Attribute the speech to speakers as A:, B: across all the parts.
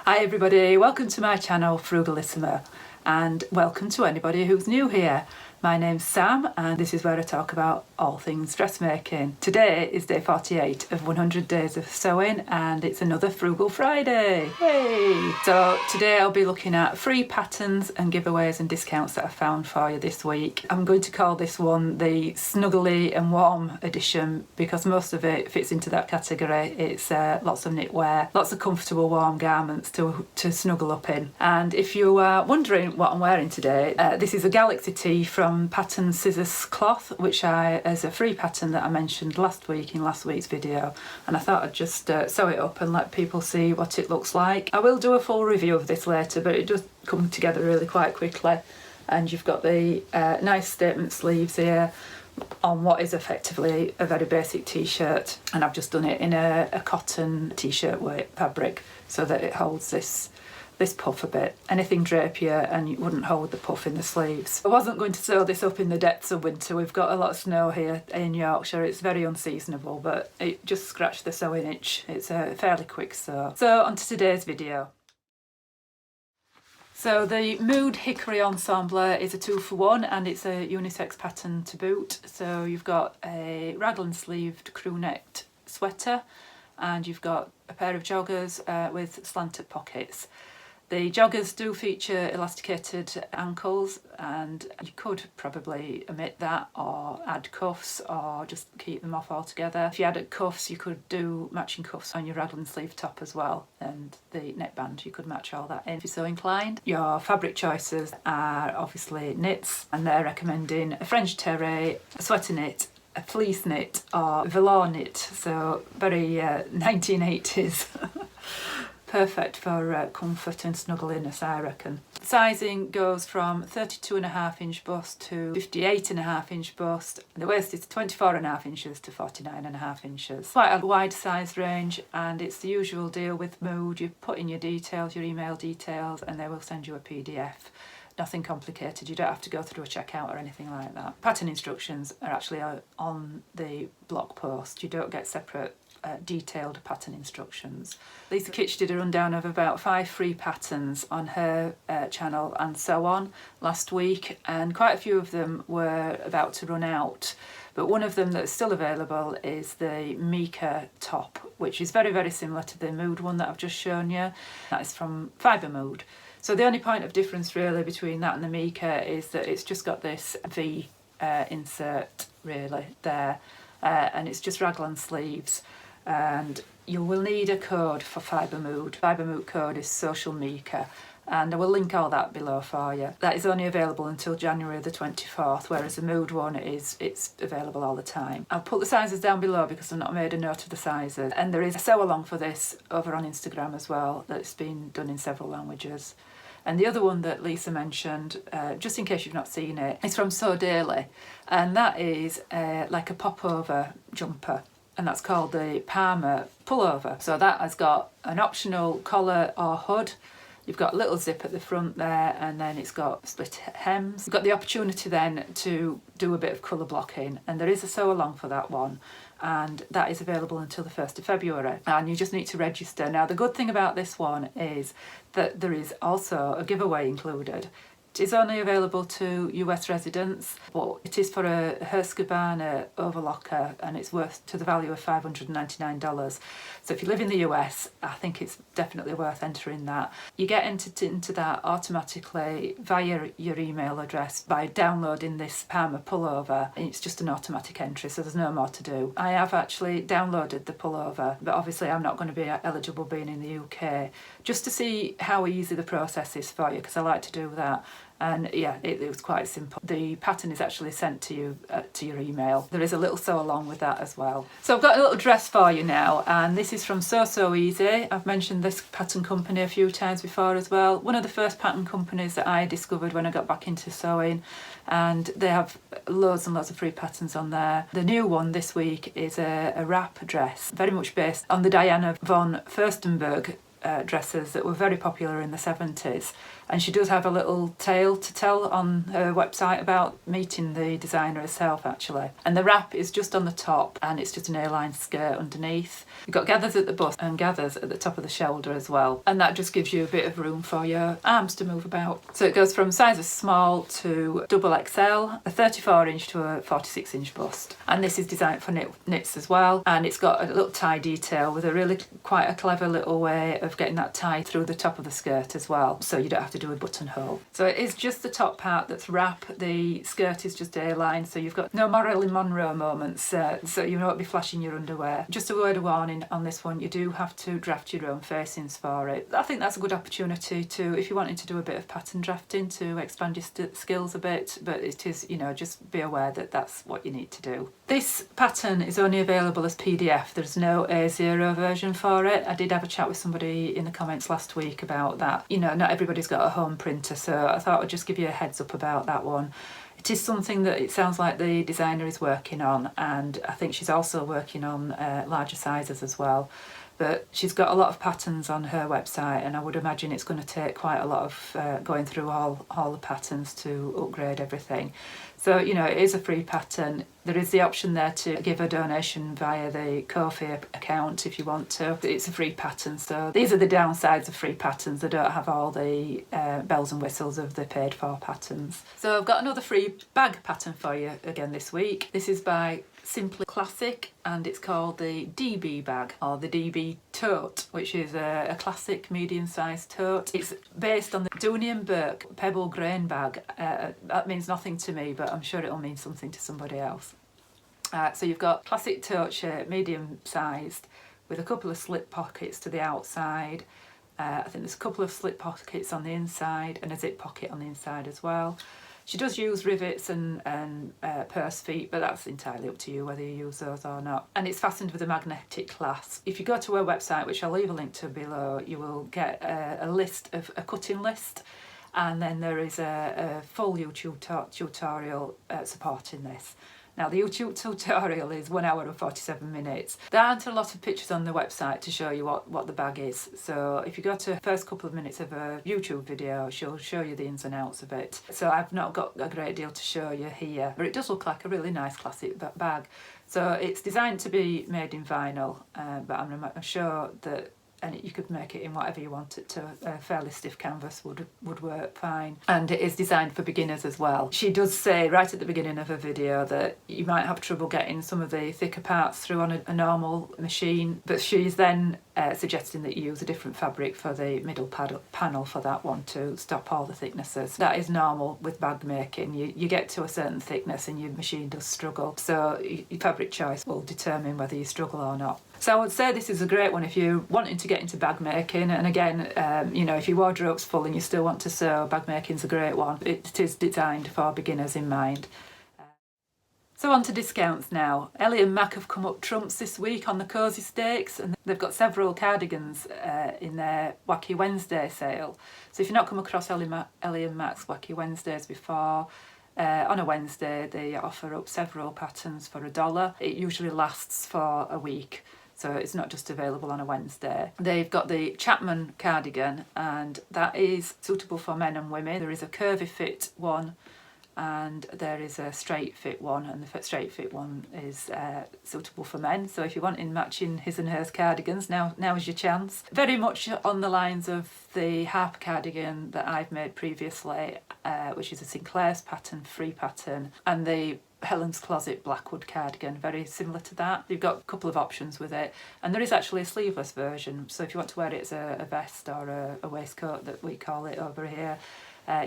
A: Hi everybody, welcome to my channel Frugalisama, and welcome to anybody who's new here. My name's Sam and this is where I talk about all things dressmaking. Today is day 48 of 100 days of sewing and it's another Frugal Friday. Yay! So today I'll be looking at free patterns and giveaways and discounts that I found for you this week. I'm going to call this one the Snuggly and Warm edition because most of it fits into that category. It's lots of knitwear, lots of comfortable warm garments to snuggle up in. And if you are wondering what I'm wearing today, this is a Galaxy tee from Pattern Scissors Cloth, which as a free pattern that I mentioned last week in last week's video, and I thought I'd just sew it up and let people see what it looks like. I will do a full review of this later, but it does come together really quite quickly, and you've got the nice statement sleeves here on what is effectively a very basic t-shirt, and I've just done it in a cotton t-shirt weight fabric so that it holds this puff a bit. Anything drapier and it wouldn't hold the puff in the sleeves. I wasn't going to sew this up in the depths of winter. We've got a lot of snow here in Yorkshire. It's very unseasonable, but it just scratched the sewing itch. It's a fairly quick sew. So on to today's video. So the Mood Hickory Ensemble is a 2-for-1 and it's a unisex pattern to boot. So you've got a raglan sleeved crew necked sweater and you've got a pair of joggers with slanted pockets. The joggers do feature elasticated ankles and you could probably omit that or add cuffs or just keep them off altogether. If you added cuffs, you could do matching cuffs on your raglan sleeve top as well, and the neckband, you could match all that in if you're so inclined. Your fabric choices are obviously knits, and they're recommending a French terre, a sweater knit, a fleece knit or velour knit, so very 1980s. Perfect for comfort and snuggliness, I reckon. Sizing goes from 32.5 inch bust to 58.5 inch bust. The waist is 24.5 inches to 49.5 inches. Quite a wide size range, and it's the usual deal with Mood. You put in your details, your email details, and they will send you a PDF. Nothing complicated, you don't have to go through a checkout or anything like that. Pattern instructions are actually on the blog post. You don't get separate detailed pattern instructions. Lisa Kitch did a rundown of about 5 free patterns on her channel and so on last week, and quite a few of them were about to run out, but one of them that's still available is the Mika top, which is very, very similar to the Mood one that I've just shown you. That is from Fibre Mood. So the only point of difference really between that and the Mika is that it's just got this V insert really there, and it's just raglan sleeves. And you will need a code for Fibre Mood. Fibre Mood code is Social Mika, and I will link all that below for you. That is only available until January the 24th, whereas the Mood one it's available all the time. I'll put the sizes down below because I've not made a note of the sizes, and there is a sew along for this over on Instagram as well that's been done in several languages. And the other one that Lisa mentioned, just in case you've not seen it, is from Sew Daily, and that is like a popover jumper, and that's called the Parma pullover. So that has got an optional collar or hood. You've got a little zip at the front there, and then it's got split hems. You've got the opportunity then to do a bit of colour blocking, and there is a sew along for that one, and that is available until the 1st of February, and you just need to register. Now the good thing about this one is that there is also a giveaway included. It is only available to US residents, but it is for a Hurst-Gabbana overlocker and it's worth to the value of $599. So if you live in the US, I think it's definitely worth entering that. You get entered into that automatically via your email address by downloading this Parma pullover. It's just an automatic entry, so there's no more to do. I have actually downloaded the pullover, but obviously I'm not going to be eligible being in the UK, just to see how easy the process is for you, because I like to do that. And yeah, it was quite simple. The pattern is actually sent to you to your email. There is a little sew along with that as well. So I've got a little dress for you now, and this is from So Easy. I've mentioned this pattern company a few times before as well. One of the first pattern companies that I discovered when I got back into sewing, and they have loads and loads of free patterns on there. The new one this week is a wrap dress, very much based on the Diana von Furstenberg dresses that were very popular in the 70s, And she does have a little tale to tell on her website about meeting the designer herself, actually. And the wrap is just on the top, and it's just an A-line skirt underneath. You've got gathers at the bust and gathers at the top of the shoulder as well. And that just gives you a bit of room for your arms to move about. So it goes from sizes small to double XL, a 34-inch to a 46-inch bust. And this is designed for knits as well. And it's got a little tie detail with a really quite a clever little way of getting that tie through the top of the skirt as well. So you don't have to do a buttonhole. So it is just the top part that's wrap. The skirt is just A-line, so you've got no Marilyn Monroe moments, so you won't be flashing your underwear. Just a word of warning on this one, you do have to draft your own facings for it. I think that's a good opportunity to, if you're wanting to do a bit of pattern drafting, to expand your skills a bit, but it is, you know, just be aware that that's what you need to do. This pattern is only available as PDF. There's no A0 version for it. I did have a chat with somebody in the comments last week about that. You know, not everybody's got a home printer, so I thought I'd just give you a heads up about that one. It is something that it sounds like the designer is working on, and I think she's also working on larger sizes as well. But she's got a lot of patterns on her website, and I would imagine it's going to take quite a lot of going through all the patterns to upgrade everything. So, you know, it is a free pattern. There is the option there to give a donation via the Ko-fi account if you want to. It's a free pattern, so these are the downsides of free patterns. They don't have all the bells and whistles of the paid for patterns. So I've got another free bag pattern for you again this week. This is by Simply Classic, and it's called the DB bag, or the DB tote, which is a classic medium-sized tote. It's based on the Dooney and Burke pebble grain bag. That means nothing to me, but I'm sure it'll mean something to somebody else. So you've got classic tote shape, medium-sized, with a couple of slip pockets to the outside. I think there's a couple of slip pockets on the inside and a zip pocket on the inside as well. She does use rivets and purse feet, but that's entirely up to you whether you use those or not. And it's fastened with a magnetic clasp. If you go to her website, which I'll leave a link to below, you will get a cutting list, and then there is a full YouTube tutorial supporting this. Now, the YouTube tutorial is 1 hour and 47 minutes. There aren't a lot of pictures on the website to show you what the bag is. So if you go to the first couple of minutes of a YouTube video, she'll show you the ins and outs of it. So I've not got a great deal to show you here, but it does look like a really nice classic bag. So it's designed to be made in vinyl, but I'm sure that you could make it in whatever you want it to. A fairly stiff canvas would work fine, and it is designed for beginners as well. She does say right at the beginning of her video that you might have trouble getting some of the thicker parts through on a normal machine, but she's then suggesting that you use a different fabric for the middle panel for that one to stop all the thicknesses. That is normal with bag making. You get to a certain thickness and your machine does struggle, so your fabric choice will determine whether you struggle or not. So I would say this is a great one if you're wanting to get into bag making, and again, you know, if your wardrobe's full and you still want to sew, bag making's a great one. It is designed for beginners in mind. So on to discounts now. Ellie and Mac have come up trumps this week on the Cosy Stakes, and they've got several cardigans in their Wacky Wednesday sale. So if you've not come across Ellie and Mac's Wacky Wednesdays before, on a Wednesday they offer up several patterns for $1. It usually lasts for a week, so it's not just available on a Wednesday. They've got the Chapman cardigan, and that is suitable for men and women. There is a curvy fit one, and there is a straight fit one, and the straight fit one is suitable for men. So if you're wanting matching his and hers cardigans, now is your chance. Very much on the lines of the Harper cardigan that I've made previously, which is a Sinclair's pattern, free pattern, and the Helen's Closet Blackwood cardigan, very similar to that. You've got a couple of options with it, and there is actually a sleeveless version, so if you want to wear it as a vest or a waistcoat that we call it over here,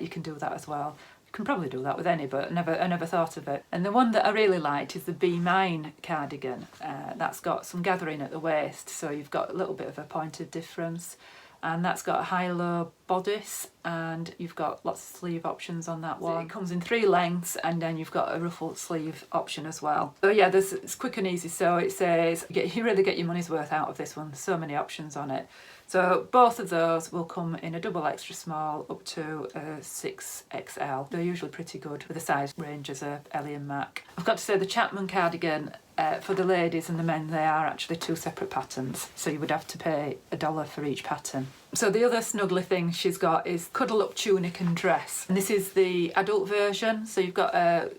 A: you can do that as well. You can probably do that with any, but I never thought of it. And the one that I really liked is the Be Mine cardigan. That's got some gathering at the waist, so you've got a little bit of a pointed difference, and that's got a high-low bodice, and you've got lots of sleeve options on that one. So it comes in 3 lengths, and then you've got a ruffled sleeve option as well. So yeah, it's quick and easy. So it says you really get your money's worth out of this one. There's so many options on it. So both of those will come in a double extra small up to a 6XL. They're usually pretty good with the size ranges of Ellie and Mac. I've got to say the Chapman cardigan, for the ladies and the men, they are actually 2 separate patterns, so you would have to pay $1 for each pattern. So the other snuggly thing she's got is cuddle up tunic and dress, and this is the adult version. So you've got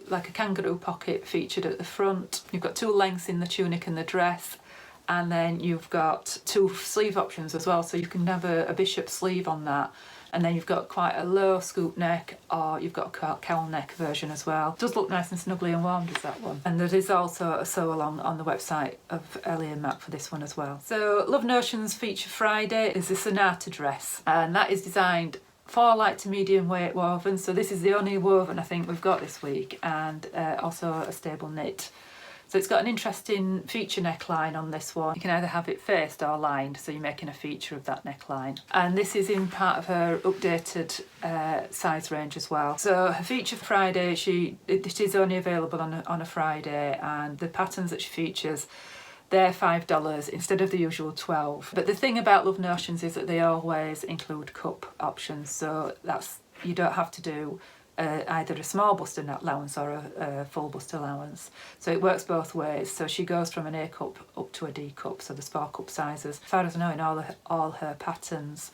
A: like a kangaroo pocket featured at the front, you've got 2 lengths in the tunic and the dress, and then you've got 2 sleeve options as well, so you can have a bishop sleeve on that. And then you've got quite a low scoop neck, or you've got a cowl neck version as well. It does look nice and snuggly and warm, does that one. And there is also a sew along on the website of Ellie and Matt for this one as well. So Love Notions Feature Friday is a sonata dress, and that is designed for light to medium weight woven. So this is the only woven I think we've got this week, and also a stable knit. So it's got an interesting feature neckline on this one. You can either have it faced or lined, so you're making a feature of that neckline. And this is in part of her updated size range as well. So her feature Friday, it is only available on a Friday, and the patterns that she features, they're $5 instead of the usual $12. But the thing about Love Notions is that they always include cup options, so you don't have to do either a small bust allowance or a full bust allowance. So it works both ways. So she goes from an A cup up to a D cup, so there's 4 cup sizes, as far as I know, in all her patterns.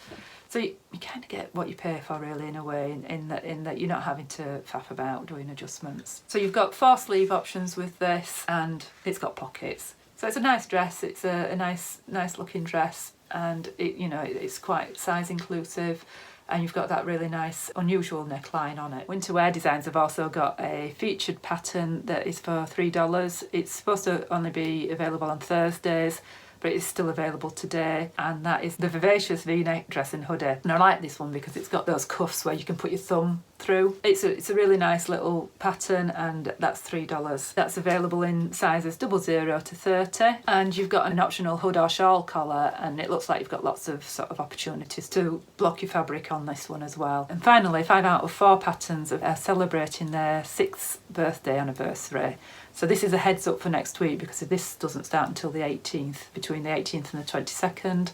A: So you kind of get what you pay for, really, in a way, in that you're not having to faff about doing adjustments. So you've got 4 sleeve options with this, and it's got pockets. So it's a nice dress. It's a nice looking dress, and it's quite size inclusive. And you've got that really nice, unusual neckline on it. Winter Wear Designs have also got a featured pattern that is for $3. It's supposed to only be available on Thursdays, but it is still available today, and that is the Vivacious V-neck dress and hoodie. And I like this one because it's got those cuffs where you can put your thumb through. It's a really nice little pattern, and that's $3. That's available in sizes 00 to 30, and you've got an optional hood or shawl collar, and it looks like you've got lots of sort of opportunities to block your fabric on this one as well. And finally, 5 out of 4 patterns are celebrating their 6th birthday anniversary. So this is a heads up for next week, because this doesn't start until the 18th. Between the 18th and the 22nd,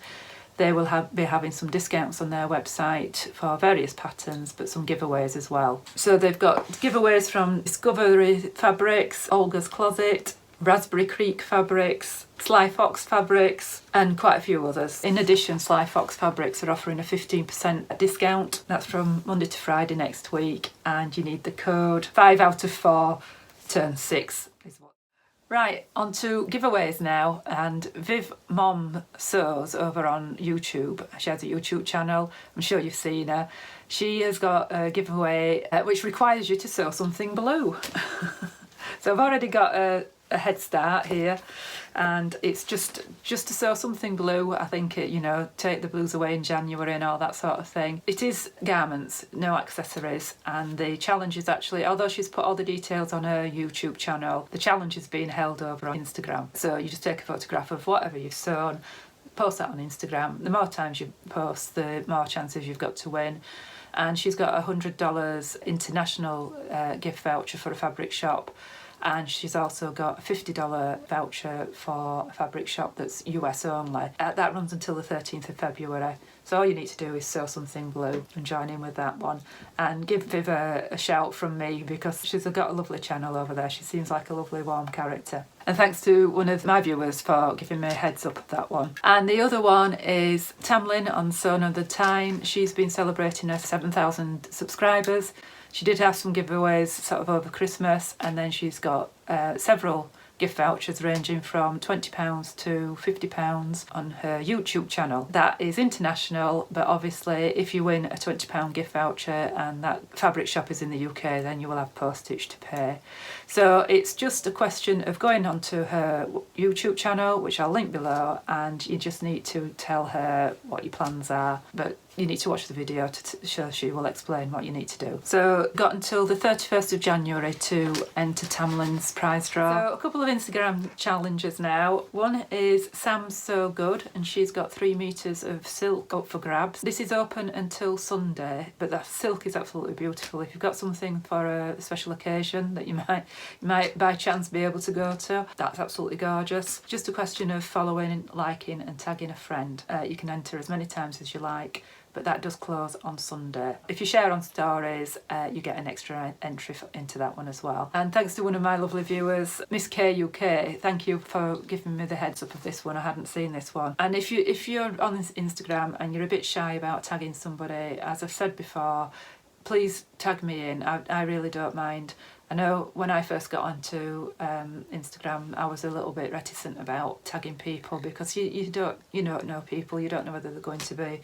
A: they will be having some discounts on their website for various patterns, but some giveaways as well. So they've got giveaways from Discovery Fabrics, Olga's Closet, Raspberry Creek Fabrics, Sly Fox Fabrics, and quite a few others. In addition, Sly Fox Fabrics are offering a 15% discount. That's from Monday to Friday next week, and you need the code 5 out of 4 turn 6. Right, on to giveaways now, and Viv Mom Sews over on YouTube. She has a YouTube channel, I'm sure you've seen her. She has got a giveaway which requires you to sew something blue. So I've already got a head start here, and it's just to sew something blue. I think take the blues away in January and all that sort of thing. It is garments, no accessories, and the challenge is actually, although she's put all the details on her YouTube channel, the challenge is being held over on Instagram. So you just take a photograph of whatever you've sewn, post that on Instagram. The more times you post, the more chances you've got to win. And she's got a $100 international gift voucher for a fabric shop. And she's also got a $50 voucher for a fabric shop that's US only. That runs until the 13th of February. So all you need to do is sew something blue and join in with that one. And give Viv a shout from me, because she's got a lovely channel over there. She seems like a lovely, warm character. And thanks to one of my viewers for giving me a heads up of that one. And the other one is Tamlin on Sew Another Time. She's been celebrating her 7,000 subscribers. She did have some giveaways sort of over Christmas, and then she's got several gift vouchers ranging from £20 to £50 on her YouTube channel. That is international, but obviously if you win a £20 gift voucher and that fabric shop is in the UK, then you will have postage to pay. So it's just a question of going onto her YouTube channel, which I'll link below, and you just need to tell her what your plans are, but you need to watch the video to show she will explain what you need to do. So got until the 31st of January to enter Tamlin's prize draw. So a couple of Instagram challenges now. One is Sam's So Good, and she's got 3 meters of silk up for grabs. This is open until Sunday, but that silk is absolutely beautiful. If you've got something for a special occasion that you might by chance be able to go to, that's absolutely gorgeous. Just a question of following, liking and tagging a friend. You can enter as many times as you like. but that does close on Sunday. If you share on stories, you get an extra entry into that one as well. And thanks to one of my lovely viewers, Miss K UK, thank you for giving me the heads up of this one. I hadn't seen this one. And if you're on Instagram and you're a bit shy about tagging somebody, as I've said before, please tag me in. I really don't mind. I know when I first got onto Instagram, I was a little bit reticent about tagging people because you don't know people, you don't know whether they're going to be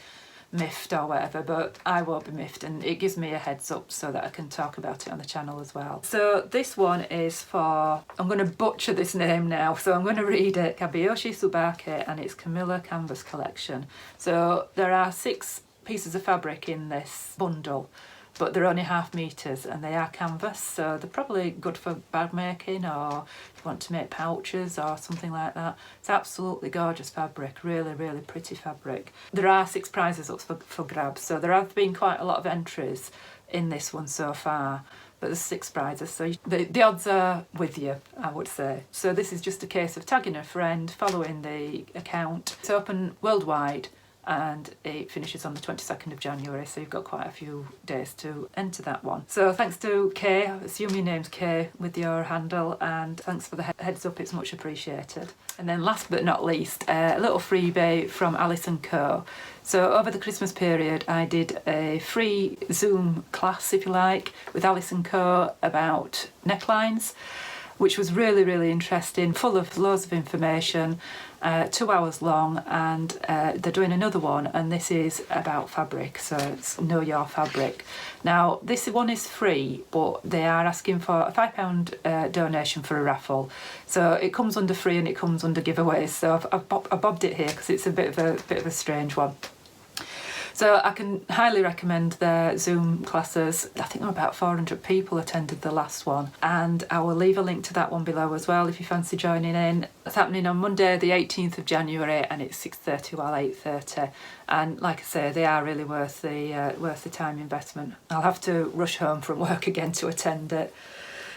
A: miffed or whatever, but I won't be miffed, and it gives me a heads up so that I can talk about it on the channel as well. So this one is for, I'm going to butcher this name now, so I'm going to read it, Kabiyoshi Tsubake, and it's Camilla Canvas Collection. So there are 6 pieces of fabric in this bundle, but they're only 1/2 meters and they are canvas, so they're probably good for bag making, or if you want to make pouches or something like that. It's absolutely gorgeous fabric, really, really pretty fabric. There are 6 prizes up for grabs, so there have been quite a lot of entries in this one so far, but there's 6 prizes, so the odds are with you, I would say. So this is just a case of tagging a friend, following the account. It's open worldwide, and it finishes on the 22nd of January, so you've got quite a few days to enter that one. So thanks to Kay, I assume your name's Kay with your handle, and thanks for the heads up, it's much appreciated. And then last but not least, a little freebie from Alice & Co. So over the Christmas period I did a free Zoom class, if you like, with Alice & Co about necklines, which was really, really interesting, full of loads of information, 2 hours long, and they're doing another one, and this is about fabric, so it's Know Your Fabric. Now this one is free, but they are asking for a £5 donation for a raffle, so it comes under free and it comes under giveaways, so I've bobbed it here because it's a bit of a strange one. So I can highly recommend their Zoom classes. I think about 400 people attended the last one, and I will leave a link to that one below as well if you fancy joining in. It's happening on Monday the 18th of January, and it's 6:30 while 8:30, and like I say, they are really worth the time investment. I'll have to rush home from work again to attend it.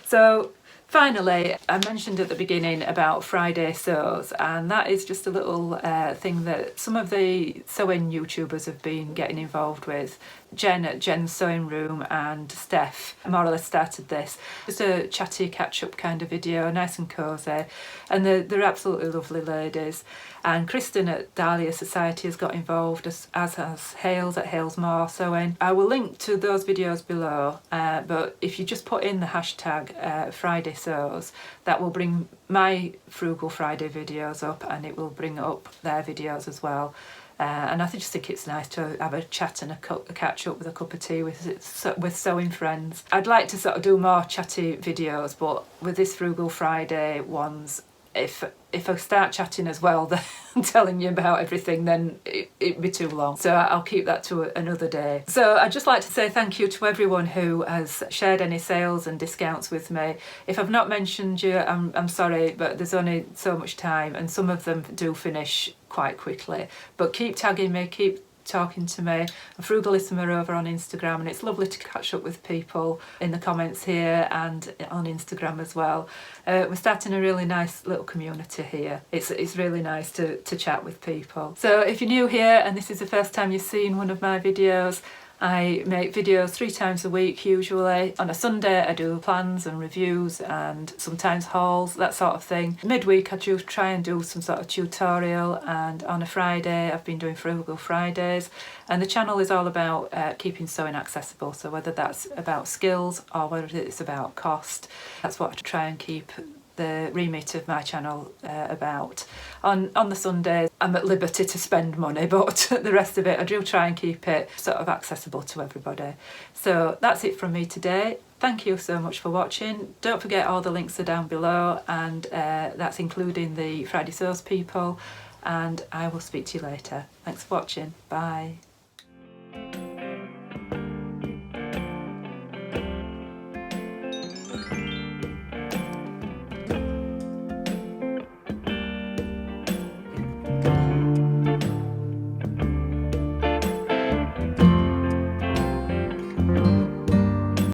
A: So finally, I mentioned at the beginning about Friday sews, and that is just a little thing that some of the sewing YouTubers have been getting involved with. Jen at Jen's Sewing Room and Steph more or less started this. Just a chatty catch-up kind of video, nice and cosy, and they're absolutely lovely ladies. And Kristen at Dahlia Society has got involved, as has Hales at Halesmore Sewing. I will link to those videos below, but if you just put in the hashtag Friday Sews, that will bring my Frugal Friday videos up, and it will bring up their videos as well. And I just think it's nice to have a chat and a catch up with a cup of tea with sewing friends. I'd like to sort of do more chatty videos, but with this Frugal Friday ones, if I start chatting as well, then telling you about everything, then it'd be too long. So I'll keep that to another day. So I'd just like to say thank you to everyone who has shared any sales and discounts with me. If I've not mentioned you, I'm sorry, but there's only so much time, and some of them do finish quite quickly. But keep tagging me, keep talking to me. I'm Frugalisama over on Instagram, and it's lovely to catch up with people in the comments here and on Instagram as well. We're starting a really nice little community here. It's really nice to chat with people. So if you're new here and this is the first time you've seen one of my videos, I make videos 3 times a week usually. On a Sunday I do plans and reviews and sometimes hauls, that sort of thing. Midweek I do try and do some sort of tutorial, and on a Friday I've been doing Frugal Fridays. And the channel is all about keeping sewing accessible, so whether that's about skills or whether it's about cost, that's what I try and keep the remit of my channel about. On the Sundays I'm at liberty to spend money, but the rest of it I do try and keep it sort of accessible to everybody. So that's it from me today. Thank you so much for watching. Don't forget all the links are down below, and that's including the Friday Sews people, and I will speak to you later. Thanks for watching. Bye.